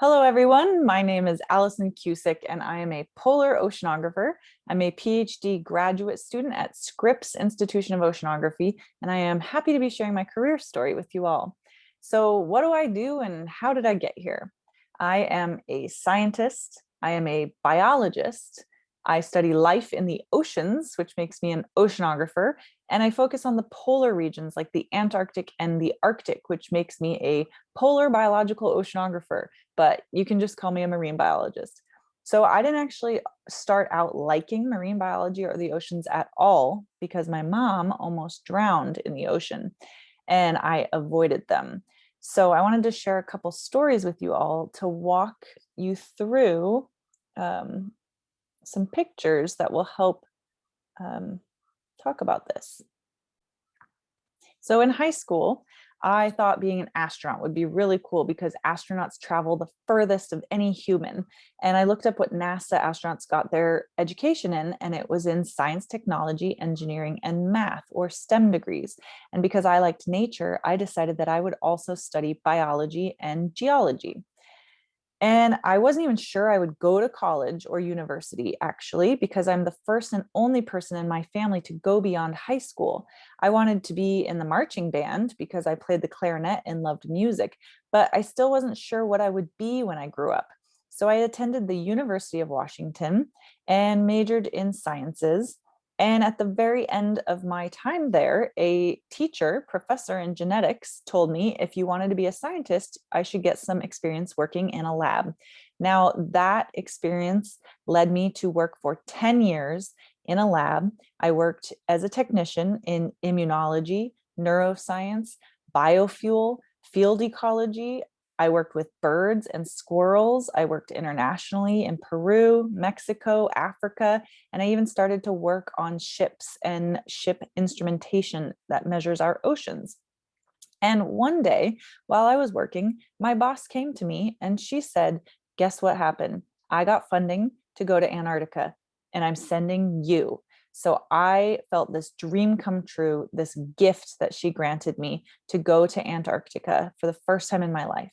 Hello, everyone. My name is Allison Cusick, and I am a polar oceanographer. I'm a PhD graduate student at Scripps Institution of Oceanography, and I am happy to be sharing my career story with you all. So what do I do and how did I get here? I am a scientist. I am a biologist. I study life in the oceans, which makes me an oceanographer, and I focus on the polar regions like the Antarctic and the Arctic, which makes me a polar biological oceanographer, but you can just call me a marine biologist. So I didn't actually start out liking marine biology or the oceans at all because my mom almost drowned in the ocean and I avoided them. So I wanted to share a couple stories with you all to walk you through some pictures that will help talk about this. So in high school, I thought being an astronaut would be really cool because astronauts travel the furthest of any human. And I looked up what NASA astronauts got their education in, and it was in science, technology, engineering, and math, or STEM degrees. And because I liked nature, I decided that I would also study biology and geology. And I wasn't even sure I would go to college or university, actually, because I'm the first and only person in my family to go beyond high school. I wanted to be in the marching band because I played the clarinet and loved music, but I still wasn't sure what I would be when I grew up. So I attended the University of Washington and majored in sciences. And at the very end of my time there, a teacher, professor in genetics, told me if you wanted to be a scientist, I should get some experience working in a lab. Now, that experience led me to work for 10 years in a lab. I worked as a technician in immunology, neuroscience, biofuel, field ecology. I worked with birds and squirrels. I worked internationally in Peru, Mexico, Africa, and I even started to work on ships and ship instrumentation that measures our oceans. And one day, while I was working, my boss came to me and she said, guess what happened? I got funding to go to Antarctica and I'm sending you. So I felt this dream come true, this gift that she granted me to go to Antarctica for the first time in my life.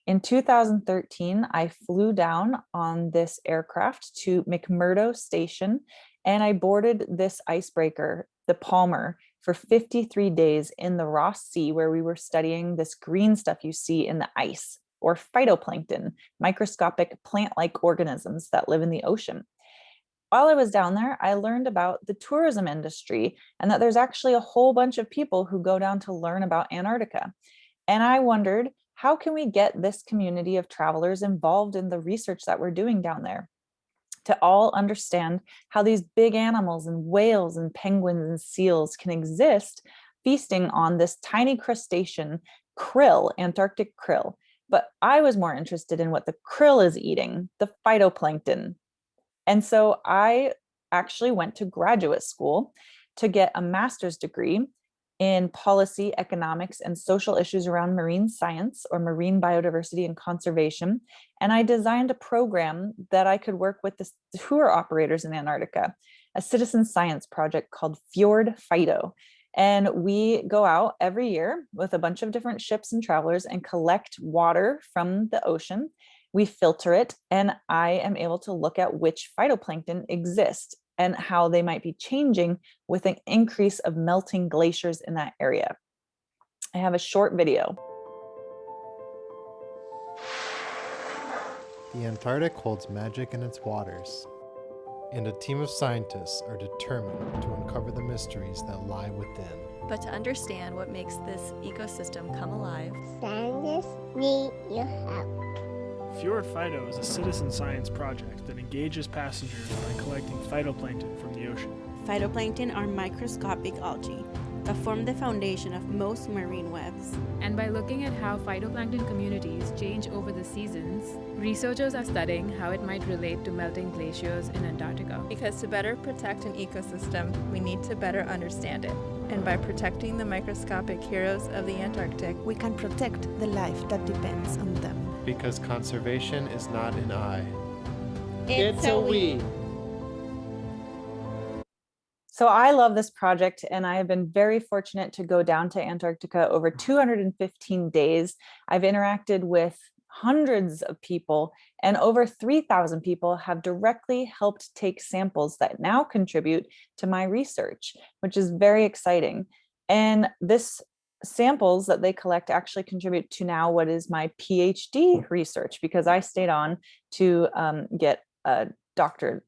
In 2013, I flew down on this aircraft to McMurdo Station, and I boarded this icebreaker, the Palmer, for 53 days in the Ross Sea, where we were studying this green stuff you see in the ice, or phytoplankton, microscopic plant-like organisms that live in the ocean. While I was down there, I learned about the tourism industry and that there's actually a whole bunch of people who go down to learn about Antarctica. And I wondered, how can we get this community of travelers involved in the research that we're doing down there to all understand how these big animals and whales and penguins and seals can exist feasting on this tiny crustacean krill, Antarctic krill. But I was more interested in what the krill is eating, the phytoplankton. And so I actually went to graduate school to get a master's degree in policy, economics, and social issues around marine science or marine biodiversity and conservation. And I designed a program that I could work with the tour operators in Antarctica, a citizen science project called Fjord Fido. And we go out every year with a bunch of different ships and travelers and collect water from the ocean. We filter it, and I am able to look at which phytoplankton exist and how they might be changing with an increase of melting glaciers in that area. I have a short video. The Antarctic holds magic in its waters, and a team of scientists are determined to uncover the mysteries that lie within. But to understand what makes this ecosystem come alive, scientists need your help. Fjord Fido is a citizen science project that engages passengers by collecting phytoplankton from the ocean. Phytoplankton are microscopic algae that form the foundation of most marine webs. And by looking at how phytoplankton communities change over the seasons, researchers are studying how it might relate to melting glaciers in Antarctica. Because to better protect an ecosystem, we need to better understand it. And by protecting the microscopic heroes of the Antarctic, we can protect the life that depends on them. Because conservation is not an I. It's a we. So I love this project, and I have been very fortunate to go down to Antarctica over 215 days. I've interacted with hundreds of people, and over 3,000 people have directly helped take samples that now contribute to my research, which is very exciting. And this samples that they collect actually contribute to now what is my PhD research, because I stayed on to get a doctorate.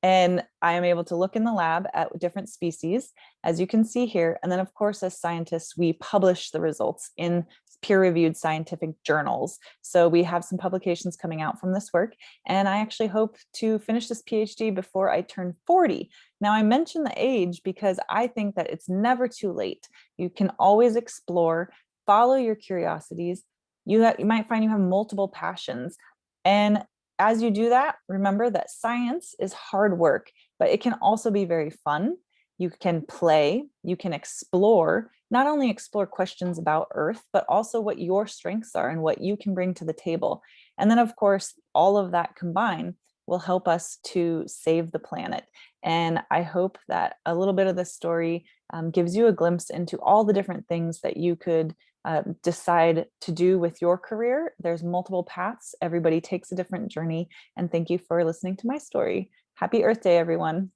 And I am able to look in the lab at different species, as you can see here. And then, of course, as scientists, we publish the results in peer-reviewed scientific journals. So we have some publications coming out from this work. And I actually hope to finish this PhD before I turn 40. Now, I mention the age because I think that it's never too late. You can always explore, follow your curiosities. You might find you have multiple passions. And as you do that, remember that science is hard work, but it can also be very fun. You can play, you can explore, not only explore questions about Earth, but also what your strengths are and what you can bring to the table. And then, of course, all of that combined will help us to save the planet. And I hope that a little bit of this story gives you a glimpse into all the different things that you could decide to do with your career. There's multiple paths. Everybody takes a different journey. And thank you for listening to my story. Happy Earth Day, everyone.